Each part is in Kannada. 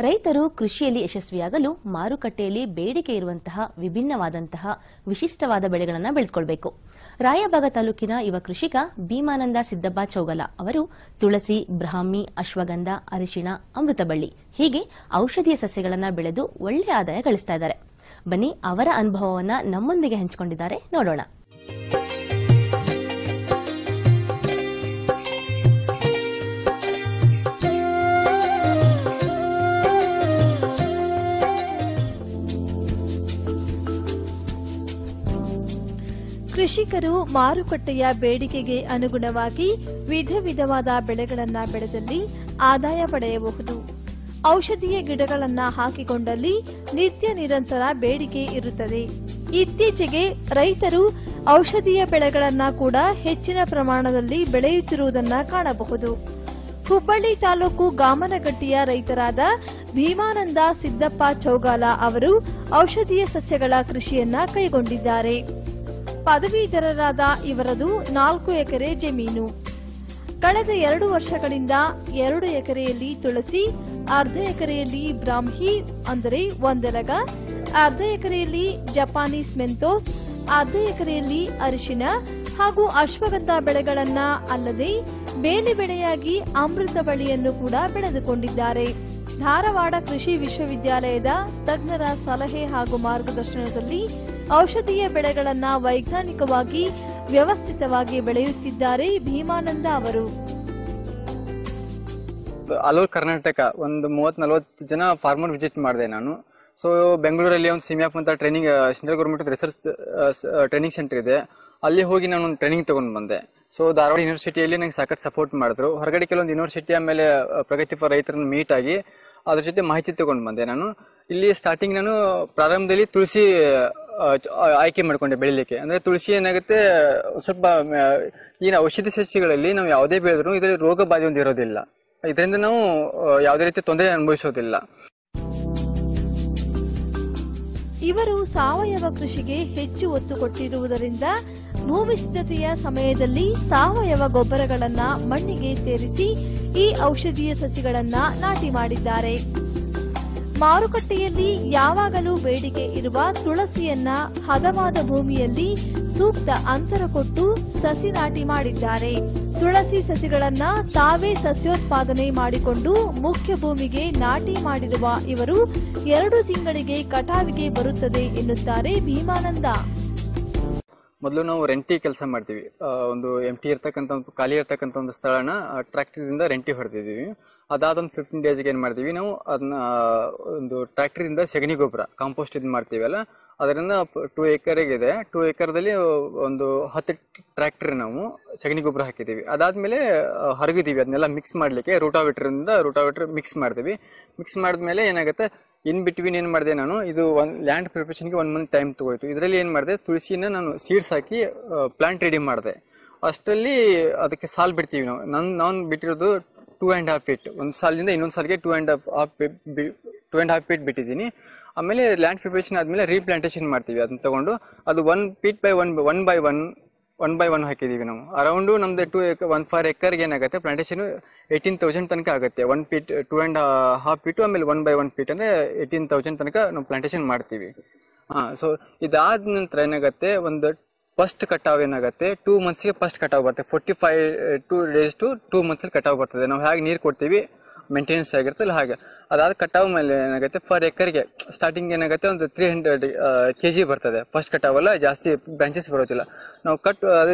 ರೈತರು ಕೃಷಿಯಲ್ಲಿ ಯಶಸ್ವಿಯಾಗಲು ಮಾರುಕಟ್ಟೆಯಲ್ಲಿ ಬೇಡಿಕೆ ಇರುವಂತಹ ವಿಭಿನ್ನವಾದಂತಹ ವಿಶಿಷ್ಟವಾದ ಬೆಳೆಗಳನ್ನು ಬೆಳೆದುಕೊಳ್ಳಬೇಕು. ರಾಯಬಾಗ ತಾಲೂಕಿನ ಯುವ ಕೃಷಿಕ ಭೀಮಾನಂದ ಸಿದ್ದಪ್ಪ ಚೌಗಲ ಅವರು ತುಳಸಿ, ಬ್ರಾಹ್ಮಿ, ಅಶ್ವಗಂಧ, ಅರಿಶಿಣ, ಅಮೃತಬಳ್ಳಿ ಹೀಗೆ ಔಷಧೀಯ ಸಸ್ಯಗಳನ್ನು ಬೆಳೆದು ಒಳ್ಳೆಯ ಆದಾಯ ಗಳಿಸ್ತಾ ಇದ್ದಾರೆ. ಬನ್ನಿ ಅವರ ಅನುಭವವನ್ನು ನಮ್ಮೊಂದಿಗೆ ಹಂಚಿಕೊಂಡಿದ್ದಾರೆ, ನೋಡೋಣ. ಕೃಷಿಕರು ಮಾರುಕಟ್ಟೆಯ ಬೇಡಿಕೆಗೆ ಅನುಗುಣವಾಗಿ ವಿಧ ವಿಧವಾದ ಬೆಳೆಗಳನ್ನು ಬೆಳೆದಲ್ಲಿ ಆದಾಯ ಪಡೆಯಬಹುದು. ಔಷಧೀಯ ಗಿಡಗಳನ್ನು ಹಾಕಿಕೊಂಡಲ್ಲಿ ನಿತ್ಯ ನಿರಂತರ ಬೇಡಿಕೆ ಇರುತ್ತದೆ. ಇತ್ತೀಚೆಗೆ ರೈತರು ಔಷಧೀಯ ಬೆಳೆಗಳನ್ನು ಕೂಡ ಹೆಚ್ಚಿನ ಪ್ರಮಾಣದಲ್ಲಿ ಬೆಳೆಯುತ್ತಿರುವುದನ್ನು ಕಾಣಬಹುದು. ಹುಬ್ಬಳ್ಳಿ ತಾಲೂಕು ಗಾಮನಗಟ್ಟಿಯ ರೈತರಾದ ಭೀಮಾನಂದ ಸಿದ್ದಪ್ಪ ಚೌಗಾಲ ಅವರು ಔಷಧೀಯ ಸಸ್ಯಗಳ ಕೃಷಿಯನ್ನ ಕೈಗೊಂಡಿದ್ದಾರೆ. ಪದವೀಧರರಾದ ಇವರದು 4 ಎಕರೆ ಜಮೀನು. ಕಳೆದ 2 ವರ್ಷಗಳಿಂದ 2 ಎಕರೆಯಲ್ಲಿ ತುಳಸಿ, ಅರ್ಧ ಎಕರೆಯಲ್ಲಿ ಬ್ರಾಹ್ಮಿ ಅಂದರೆ ಒಂದೆಲಗ, ಅರ್ಧ ಎಕರೆಯಲ್ಲಿ ಜಪಾನೀಸ್ ಮೆಂತೋಸ್, ಅರ್ಧ ಎಕರೆಯಲ್ಲಿ ಅರಿಶಿನ ಹಾಗೂ ಅಶ್ವಗಂಧ ಬೆಳೆಗಳನ್ನ ಅಲ್ಲದೆ ಬೇಲಿ ಬೆಳೆಯಾಗಿ ಅಮೃತ ಬಳ್ಳಿಯನ್ನು ಕೂಡ ಬೆಳೆದುಕೊಂಡಿದ್ದಾರೆ. ಧಾರವಾಡ ಕೃಷಿ ವಿಶ್ವವಿದ್ಯಾಲಯದ ತಜ್ಞರ ಸಲಹೆ ಹಾಗೂ ಮಾರ್ಗದರ್ಶನದಲ್ಲಿ ಔಷಧೀಯ ಬೆಳೆಗಳನ್ನು ವೈಜ್ಞಾನಿಕವಾಗಿ ವ್ಯವಸ್ಥಿತವಾಗಿ ಬೆಳೆಯುತ್ತಿದ್ದಾರೆ ಭೀಮಾನಂದ ಅವರು. ಆಲ್ ಓವರ್ ಕರ್ನಾಟಕ ಒಂದು 30-40 ಜನ ಫಾರ್ಮರ್ ವಿಸಿಟ್ ಮಾಡಿದೆ ನಾನು. ಸೊ ಬೆಂಗಳೂರಲ್ಲಿ ಒಂದು ಸಿಮ್ಯಾಪ್ ಅಂತ training central government research training centre ಇದೆ, ಅಲ್ಲಿ ಹೋಗಿ ನಾನು ಒಂದು ಟ್ರೈನಿಂಗ್ ತಗೊಂಡು ಬಂದೆ. ಸೊ ಧಾರವಾಡ ಯೂನಿವರ್ಸಿಟಿಯಲ್ಲಿ ನಂಗೆ ಸಾಕಷ್ಟು ಸಪೋರ್ಟ್ ಮಾಡಿದ್ರು. ಹೊರಗಡೆ ಕೆಲವೊಂದು ಯೂನಿವರ್ಸಿಟಿ ಆಮೇಲೆ ಪ್ರಗತಿಪರ ರೈತರನ್ನು ಮೀಟ್ ಆಗಿ ಅದ್ರ ಜೊತೆ ಮಾಹಿತಿ ತಗೊಂಡು ಬಂದೆ ನಾನು. ಇಲ್ಲಿ ಸ್ಟಾರ್ಟಿಂಗ್ ನಾನು ಪ್ರಾರಂಭದಲ್ಲಿ ತುಳಸಿ ಆಯ್ಕೆ ಮಾಡ್ಕೊಂಡೆ ಬೆಳಿಲಿಕ್ಕೆ. ಅಂದ್ರೆ ತುಳಸಿ ಏನಾಗುತ್ತೆ, ಸ್ವಲ್ಪ ಈ ಔಷಧಿ ಸಸ್ಯಗಳಲ್ಲಿ ನಾವು ಯಾವುದೇ ಬೆಳೆದ್ರು ಇದರಲ್ಲಿ ರೋಗ ಬಾಧೆ ಒಂದು ಇರೋದಿಲ್ಲ, ಇದರಿಂದ ನಾವು ಯಾವುದೇ ರೀತಿ ತೊಂದರೆ ಅನುಭವಿಸೋದಿಲ್ಲ. ಇವರು ಸಾವಯವ ಕೃಷಿಗೆ ಹೆಚ್ಚು ಒತ್ತು ಕೊಟ್ಟಿರುವುದರಿಂದ ಭೂಮಿ ಸಿದ್ಧತೆಯ ಸಮಯದಲ್ಲಿ ಸಾವಯವ ಗೊಬ್ಬರಗಳನ್ನ ಮಣ್ಣಿಗೆ ಸೇರಿಸಿ ಈ ಔಷಧೀಯ ಸಸಿಗಳನ್ನ ನಾಟಿ ಮಾಡಿದ್ದಾರೆ. ಮಾರುಕಟ್ಟೆಯಲ್ಲಿ ಯಾವಾಗಲೂ ಬೇಡಿಕೆ ಇರುವ ತುಳಸಿಯನ್ನ ಹದವಾದ ಭೂಮಿಯಲ್ಲಿ ಸೂಕ್ತ ಅಂತರ ಕೊಟ್ಟು ಸಸಿ ನಾಟಿ ಮಾಡಿದ್ದಾರೆ. ತುಳಸಿ ಸಸಿಗಳನ್ನ ತಾವೇ ಸಸ್ಯೋತ್ಪಾದನೆ ಮಾಡಿಕೊಂಡು ಮುಖ್ಯ ಭೂಮಿಗೆ ನಾಟಿ ಮಾಡಿರುವ ಇವರು 2 ತಿಂಗಳಿಗೆ ಕಟಾವಿಗೆ ಬರುತ್ತದೆ ಎನ್ನುತ್ತಾರೆ ಭೀಮಾನಂದ. ಮೊದಲು ನಾವು ರೆಂಟಿ ಕೆಲಸ ಮಾಡ್ತೀವಿ. ಒಂದು ಎಂಟಿ ಇರ್ತಕ್ಕಂಥ ಒಂದು ಖಾಲಿ ಇರ್ತಕ್ಕಂಥ ಒಂದು ಸ್ಥಳನ ಟ್ರ್ಯಾಕ್ಟರ್ದಿಂದ ರೆಂಟಿ ಹೊಡೆದಿದ್ದೀವಿ. ಅದಾದ ಒಂದು 15 ಡೇಸ್ಗೆ ಏನು ಮಾಡ್ತೀವಿ ನಾವು, ಅದನ್ನ ಒಂದು ಟ್ರ್ಯಾಕ್ಟರಿಂದ ಸಗಣಿ ಗೊಬ್ಬರ ಕಾಂಪೋಸ್ಟ್ ಇದು ಮಾಡ್ತೀವಲ್ಲ, ಅದರಿಂದ 2 ಎಕರೆಗಿದೆ. 2 ಎಕರ್ದಲ್ಲಿ ಒಂದು 10 ಟ್ರ್ಯಾಕ್ಟರ್ ನಾವು ಸಗಣಿ ಗೊಬ್ಬರ ಹಾಕಿದ್ದೀವಿ. ಅದಾದ್ಮೇಲೆ ಹರಗಿದ್ದೀವಿ, ಅದನ್ನೆಲ್ಲ ಮಿಕ್ಸ್ ಮಾಡಲಿಕ್ಕೆ ರೋಟಾವೇಟರ್ ಮಿಕ್ಸ್ ಮಾಡ್ತೀವಿ. ಮಿಕ್ಸ್ ಮಾಡಿದ್ಮೇಲೆ ಏನಾಗುತ್ತೆ, ಇನ್ ಬಿಟ್ವೀನ್ ಏನು ಮಾಡಿದೆ ನಾನು, ಇದು ಲ್ಯಾಂಡ್ ಪ್ರಿಪರೇಷನ್ಗೆ 1 ಮಂತ್ ಟೈಮ್ ತಗೋಯ್ತು. ಇದರಲ್ಲಿ ಏನು ಮಾಡಿದೆ, ತುಳಸಿನ ನಾನು ಸೀಡ್ಸ್ ಹಾಕಿ ಪ್ಲಾಂಟ್ ರೆಡಿ ಮಾಡಿದೆ. ಅಷ್ಟರಲ್ಲಿ ಅದಕ್ಕೆ ಸಾಲ್ ಬಿಡ್ತೀವಿ ನಾವು. ನಾನು ಬಿಟ್ಟಿರೋದು 2.5 feet, ಒಂದು ಸಾಲಿಂದ ಇನ್ನೊಂದು ಸಾಲಿಗೆ 2.5 feet ಬಿಟ್ಟಿದ್ದೀನಿ. ಆಮೇಲೆ ಲ್ಯಾಂಡ್ ಪ್ರಿಪರೇಷನ್ ಆದಮೇಲೆ ರೀಪ್ಲಾಂಟೇಷನ್ ಮಾಡ್ತೀವಿ. ಅದನ್ನ ತಗೊಂಡು ಅದು 1 feet by 1 by 1 ಹಾಕಿದ್ದೀವಿ ನಾವು. ಅರೌಂಡು ನಮ್ದು 1 ಎಕರ್ಗೆ ಏನಾಗುತ್ತೆ ಪ್ಲಾಂಟೇಷನ್ 18,000 ತನಕ ಆಗುತ್ತೆ. 1 feet 2.5 feet ಆಮೇಲೆ 1 by 1 feet ಅಂದರೆ 18,000 ತನಕ ನಾವು ಪ್ಲಾಂಟೇಷನ್ ಮಾಡ್ತೀವಿ. ಸೊ ಇದಾದ ನಂತರ ಏನಾಗುತ್ತೆ, ಒಂದು ಫಸ್ಟ್ ಕಟಾವ್ ಏನಾಗುತ್ತೆ 2 monthsಗೆ ಫಸ್ಟ್ ಕಟಾವ್ ಬರುತ್ತೆ. 45 days to 2 months ಕಟಾವ್ ಬರ್ತದೆ. ನಾವು ಹೇಗೆ ನೀರು ಕೊಡ್ತೀವಿ, ಮೇಂಟೆನೆನ್ಸ್ ಆಗಿರ್ತಲ್ಲ ಹಾಗೆ. ಅದಾದ ಕಟಾವ್ ಮೇಲೆ ಏನಾಗುತ್ತೆ, ಫರ್ ಎಕರ್ಗೆ ಸ್ಟಾರ್ಟಿಂಗ್ ಏನಾಗುತ್ತೆ ಒಂದು 300 kg ಬರ್ತದೆ. ಫಸ್ಟ್ ಕಟಾವಲ್ಲ, ಜಾಸ್ತಿ ಬ್ರಾಂಚಸ್ ಬರೋದಿಲ್ಲ. ನಾವು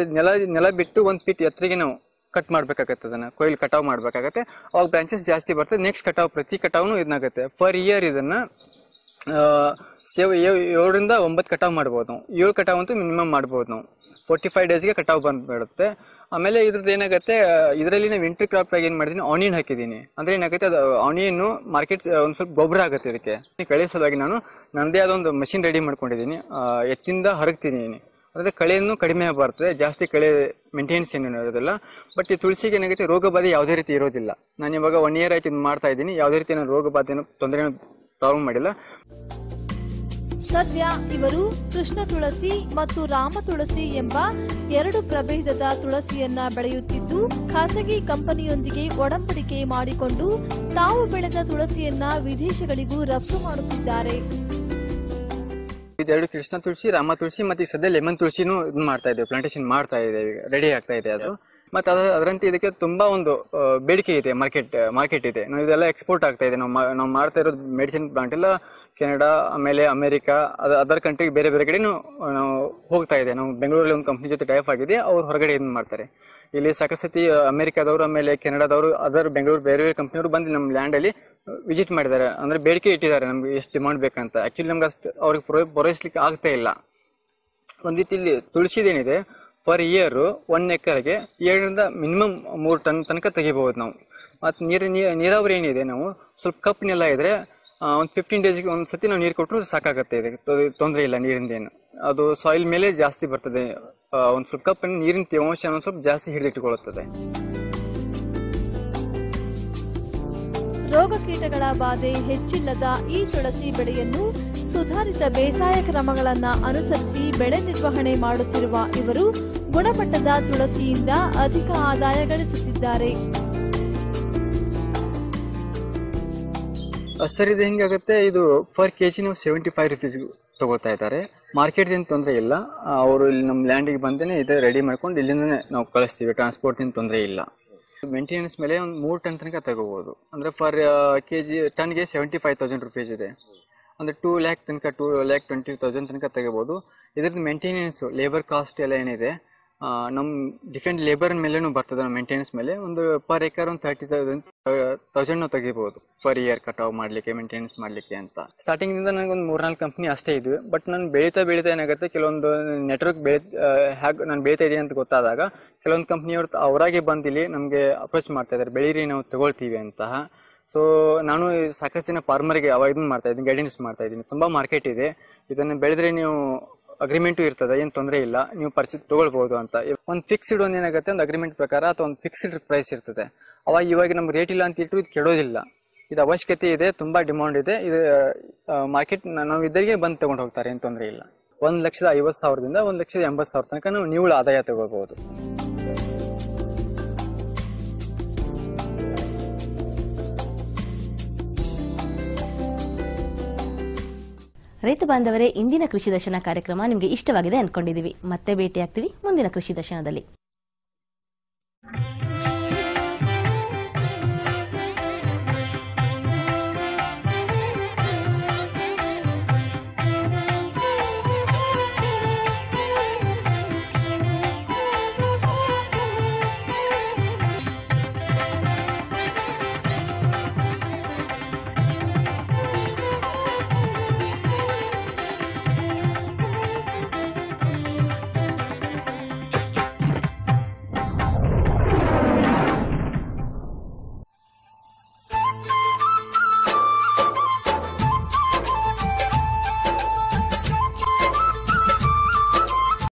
ನೆಲ ಬಿಟ್ಟು 1 feet ಎತ್ತರಿಗೆ ನಾವು ಕಟ್ ಮಾಡ್ಬೇಕಾಗತ್ತೆ, ಅದನ್ನ ಕೊಯ್ಲು ಕಟಾವ್ ಮಾಡ್ಬೇಕಾಗತ್ತೆ. ಅವಾಗ ಬ್ರಾಂಚಸ್ ಜಾಸ್ತಿ ಬರ್ತದೆ. ನೆಕ್ಸ್ಟ್ ಕಟಾವ್, ಪ್ರತಿ ಕಟಾವ್ನು ಇದನ್ನಾಗುತ್ತೆ. ಫರ್ ಇಯರ್ ಇದನ್ನ 7 ರಿಂದ 9 ಕಟಾವ್ ಮಾಡ್ಬೋದು ನಾವು. 7 ಕಟಾವ್ ಅಂತೂ ಮಿನಿಮಮ್ ಮಾಡ್ಬೋದು ನಾವು. 45 ಡೇಸ್ಗೆ ಕಟಾವ್ ಬಂದ್ಬಿಡುತ್ತೆ. ಆಮೇಲೆ ಇದ್ರದ್ದು ಏನಾಗುತ್ತೆ, ಇದರಲ್ಲಿ ನಾವು ಇಂಟರ್ ಕ್ರಾಪ್ ಆಗಿ ಏನ್ ಮಾಡಿದೀನಿ, ಆನಿಯನ್ ಹಾಕಿದ್ದೀನಿ. ಅಂದ್ರೆ ಏನಾಗುತ್ತೆ, ಅದು ಆನಿಯನ್ ಮಾರ್ಕೆಟ್ ಒಂದ್ ಸ್ವಲ್ಪ ಗೊಬ್ಬರ ಆಗುತ್ತೆ. ಇದಕ್ಕೆ ಕಳೆ ಸಲುವಾಗಿ ನಾನು ನಂದೇ ಆದ ಒಂದು ಮಷಿನ್ ರೆಡಿ ಮಾಡ್ಕೊಂಡಿದ್ದೀನಿ. ಎತ್ತಿಂದ ಹರಗ್ತಿದ್ದೀನಿ. ಅದೇ ಕಳೆಯನ್ನು ಕಡಿಮೆ ಬರ್ತದೆ, ಜಾಸ್ತಿ ಕಳೆ ಮೇಂಟೆನೆನ್ಸ್ ಏನು ಇರೋದಿಲ್ಲ. ಬಟ್ ಈ ತುಳಸಿಗೆ ಏನಾಗುತ್ತೆ, ರೋಗ ಬಾಧೆ ಯಾವುದೇ ರೀತಿ ಇರೋದಿಲ್ಲ. ನಾನು ಇವಾಗ 1 year ಆಯ್ತು ಮಾಡ್ತಾ ಇದ್ದೀನಿ. ಯಾವುದೇ ರೀತಿ ನಾನು ರೋಗ ಬಾಧೆ ತೊಂದರೆ ಪ್ರಾಬ್ಲಮ್ ಮಾಡಿಲ್ಲ. ಸದ್ಯ ಇವರು ಕೃಷ್ಣ ತುಳಸಿ ಮತ್ತು ರಾಮ ತುಳಸಿ ಎಂಬ 2 ಪ್ರಭೇದದ ತುಳಸಿಯನ್ನ ಬೆಳೆಯುತ್ತಿದ್ದು ಖಾಸಗಿ ಕಂಪನಿಯೊಂದಿಗೆ ಒಡಂಬಡಿಕೆ ಮಾಡಿಕೊಂಡು ತಾವು ಬೆಳೆದ ತುಳಸಿಯನ್ನ ವಿದೇಶಗಳಿಗೂ ರಫ್ತು ಮಾಡುತ್ತಿದ್ದಾರೆ. ಇದೆರಡು ಕೃಷ್ಣ ತುಳಸಿ, ರಾಮ ತುಳಸಿ ಮತ್ತೆ ಸದ್ಯ ಲೆಮನ್ ತುಳಸಿನೂ ಇದನ್ನ ಮಾಡ್ತಾ ಇದ್ದೇವೆ, ಪ್ಲಾಂಟೇಶನ್ ಮಾಡ್ತಾ ಇದ್ದೇವೆ, ರೆಡಿ ಆಗ್ತಾ ಇದೆ ಅದು. ಮತ್ತೆ ಅದರಂತೆ ಇದಕ್ಕೆ ತುಂಬಾ ಒಂದು ಬೇಡಿಕೆ ಇದೆ, ಮಾರ್ಕೆಟ್ ಇದೆ. ನಾವು ಇದೆಲ್ಲ ಎಕ್ಸ್ಪೋರ್ಟ್ ಆಗ್ತಾ ಇದೆ. ನಾವು ಮಾಡ್ತಾ ಇರೋದು ಮೆಡಿಸಿನ್ ಪ್ಲಾಂಟ್ ಎಲ್ಲ ಕೆನಡಾ, ಆಮೇಲೆ ಅಮೆರಿಕಾ, ಅದರ್ ಕಂಟ್ರಿಗೆ ಬೇರೆ ಬೇರೆ ಕಡೆನೂ ನಾವು ಹೋಗ್ತಾ ಇದೆ. ನಾವು ಬೆಂಗಳೂರಲ್ಲಿ ಒಂದು ಕಂಪ್ನಿ ಜೊತೆ ಟೈಪ್ ಆಗಿದೆ, ಅವ್ರು ಹೊರಗಡೆ ಇದನ್ನ ಮಾಡ್ತಾರೆ. ಇಲ್ಲಿ ಸಾಕಷ್ಟು ಅಮೆರಿಕಾದವರು, ಆಮೇಲೆ ಕೆನಡಾದವರು, ಅದರ್ ಬೆಂಗಳೂರು ಬೇರೆ ಬೇರೆ ಕಂಪ್ನಿಯವರು ಬಂದು ನಮ್ಮ ಲ್ಯಾಂಡ್ ಅಲ್ಲಿ ವಿಸಿಟ್ ಮಾಡಿದ್ದಾರೆ. ಅಂದ್ರೆ ಬೇಡಿಕೆ ಇಟ್ಟಿದ್ದಾರೆ ನಮ್ಗೆ ಎಷ್ಟು ಡಿಮಾಂಡ್ ಬೇಕಂತ. ಆಕ್ಚುಲಿ ನಮ್ಗೆ ಅಷ್ಟು ಅವ್ರಿಗೆ ಪೂರೈಸ್ಲಿಕ್ಕೆ ಆಗ್ತಾ ಇಲ್ಲ. ಒಂದ್ ರೀತಿ ಇಲ್ಲಿ ತುಳಸಿದೇನಿದೆ ಪರ್ ಇಯರ್ 1 ಎಕರೆಗೆ 7ರಿಂದ ಮಿನಿಮಮ್ 3 ಟನ್ ತನಕ ತೆಗಿಬಹುದು ನಾವು. ಮತ್ತೆ ನೀರಾವರಿ ಏನಿದೆ, ನಾವು ಸ್ವಲ್ಪ ಕಪ್ ನೆಲ ಇದ್ರೆ ಒಂದು 15 ಡೇಸ್ಗೆ ಒಂದ್ಸತಿ ನಾವು ನೀರು ಕೊಟ್ಟರು ಸಾಕಾಗತ್ತೆ. ಇದಕ್ಕೆ ತೊಂದರೆ ಇಲ್ಲ ನೀರಿಂದ ಏನು. ಅದು ಸಾಯಿಲ್ ಮೇಲೆ ಜಾಸ್ತಿ ಬರ್ತದೆ. ಒಂದ್ ಸ್ವಲ್ಪ ಕಪ್ ನೀರಿನ ತೇವಾಂಶ ಒಂದ್ ಸ್ವಲ್ಪ ಜಾಸ್ತಿ ಹಿಡಿದಿಟ್ಟುಕೊಳ್ಳುತ್ತದೆ. ರೋಗ ಕೀಟಗಳ ಬಾಧೆ ಹೆಚ್ಚಿಲ್ಲದ ಈ ತುಳಸಿ ಬೆಳೆಯನ್ನು ಸುಧಾರಿತ ಬೇಸಾಯ ಕ್ರಮಗಳನ್ನು ಅನುಸರಿಸಿ ಬೆಳೆ ನಿರ್ವಹಣೆ ಮಾಡುತ್ತಿರುವ ಇವರು ಗುಣಮಟ್ಟದ ತುಳಸಿಯಿಂದ ಅಧಿಕ ಆದಾಯ ಗಳಿಸುತ್ತಿದ್ದಾರೆ. ಸರ್, ಇದು ಹೆಂಗಾಗುತ್ತೆ, ಇದು ಪರ್ ಕೆಜಿ ನಾವು 75 ರುಪೀಸ್ ತಗೊಳ್ತಾ ಇದ್ದಾರೆ. ಮಾರ್ಕೆಟ್ ಏನು ತೊಂದರೆ ಇಲ್ಲ. ಅವರು ಇಲ್ಲಿ ನಮ್ಮ ಲ್ಯಾಂಡಿಗೆ ಬಂದೇನೆ ಇದೆ ರೆಡಿ ಮಾಡ್ಕೊಂಡು ಇಲ್ಲಿಂದನೇ ನಾವು ಕಳಿಸ್ತೀವಿ. ಟ್ರಾನ್ಸ್ಪೋರ್ಟ್ ಏನು ತೊಂದರೆ ಇಲ್ಲ. ಮೇಂಟೆನೆನ್ಸ್ ಮೇಲೆ ಒಂದು 3 ಟನ್ ತನಕ ತಗೋಬಹುದು. ಅಂದ್ರೆ ಪರ್ ಕೆಜಿ ಟನ್ಗೆ 75,000 ರುಪೀಸ್ ಇದೆ. ಅಂದ್ರೆ 2 ಲ್ಯಾಕ್ ತನಕ 2,20,000 ತನಕ ತಗೋಬಹುದು. ಇದ್ರದ್ದು ಮೇಂಟೆನೆನ್ಸ್, ಲೇಬರ್ ಕಾಸ್ಟ್ ಎಲ್ಲ ಏನಿದೆ ನಮ್ ಡಿಫೆಂಟ್ ಲೇಬರ್ ಮೇಲೇನು ಬರ್ತದೆ. ನಮ್ಮ ಮೇಂಟೆನೆನ್ಸ್ ಮೇಲೆ ಒಂದು ಪರ್ ಎಕರ್ ಒಂದು 30,000 ನಾವು ತೆಗಿಬಹುದು ಪರ್ ಇಯರ್ ಕಟಾವ್ ಮಾಡ್ಲಿಕ್ಕೆ, ಮೇಂಟೆನೆನ್ಸ್ ಮಾಡ್ಲಿಕ್ಕೆ ಅಂತ. ಸ್ಟಾರ್ಟಿಂಗ್ ಇಂದ ನನಗೆ ಒಂದು 3-4 ಕಂಪ್ನಿ ಅಷ್ಟೇ ಇದ್ವಿ. ಬಟ್ ನಾನು ಬೆಳೀತಾ ಏನಾಗುತ್ತೆ, ಕೆಲವೊಂದು ನೆಟ್ವರ್ಕ್ ಹೇಗೆ ನಾನು ಬೆಳೀತಾ ಇದೀನಿ ಅಂತ ಗೊತ್ತಾದಾಗ ಕೆಲವೊಂದು ಕಂಪ್ನಿಯವ್ರು ಅವರಾಗೆ ಬಂದು ಇಲ್ಲಿ ನಮಗೆ ಅಪ್ರೋಚ್ ಮಾಡ್ತಾ ಇದ್ದಾರೆ, ಬೆಳೀರಿ ನಾವು ತಗೊಳ್ತೀವಿ ಅಂತ. ಸೊ ನಾನು ಸಾಕಷ್ಟು ಜನ ಫಾರ್ಮರ್ಗೆ ಇದನ್ನ ಮಾಡ್ತಾ ಇದ್ದೀನಿ, ಗೈಡೆನ್ಸ್ ಮಾಡ್ತಾ ಇದ್ದೀನಿ. ತುಂಬಾ ಮಾರ್ಕೆಟ್ ಇದೆ, ಇದನ್ನ ಬೆಳೆದ್ರೆ ನೀವು ಅಗ್ರಿಮೆಂಟು ಇರ್ತದೆ, ಏನು ತೊಂದರೆ ಇಲ್ಲ, ನೀವು ಪರಿಸ್ಥಿತಿ ತಗೊಳ್ಬಹುದು ಅಂತ. ಒಂದು ಫಿಕ್ಸ್ಡ್ ಒಂದು ಏನಾಗುತ್ತೆ, ಒಂದು ಅಗ್ರಿಮೆಂಟ್ ಪ್ರಕಾರ ಅಥವಾ ಒಂದು ಫಿಕ್ಸ್ಡ್ ಪ್ರೈಸ್ ಇರ್ತದೆ. ಅವಾಗ ಇವಾಗ ನಮ್ಗೆ ರೇಟ್ ಇಲ್ಲ ಅಂತ ಇಟ್ಟು ಇದು ಕೆಡೋದಿಲ್ಲ. ಇದು ಅವಶ್ಯಕತೆ ಇದೆ, ತುಂಬಾ ಡಿಮಾಂಡ್ ಇದೆ. ಇದು ಮಾರ್ಕೆಟ್ ನಾವು ಇದ್ದರಿಗೆ ಬಂದು ತಗೊಂಡು ಹೋಗ್ತಾರೆ, ಏನು ತೊಂದರೆ ಇಲ್ಲ. 1,50,000ದಿಂದ 1,80,000 ತನಕ ನಾವು ನಿವ್ವಳ ಆದಾಯ ತಗೋಬಹುದು. ರೈತ ಬಾಂಧವರೇ, ಇಂದಿನ ಕೃಷಿ ದರ್ಶನ ಕಾರ್ಯಕ್ರಮ ನಿಮಗೆ ಇಷ್ಟವಾಗಿದೆ ಅನ್ಕೊಂಡಿದೀವಿ. ಮತ್ತೆ ಭೇಟಿಯಾಗ್ತೀವಿ ಮುಂದಿನ ಕೃಷಿ ದರ್ಶನದಲ್ಲಿ.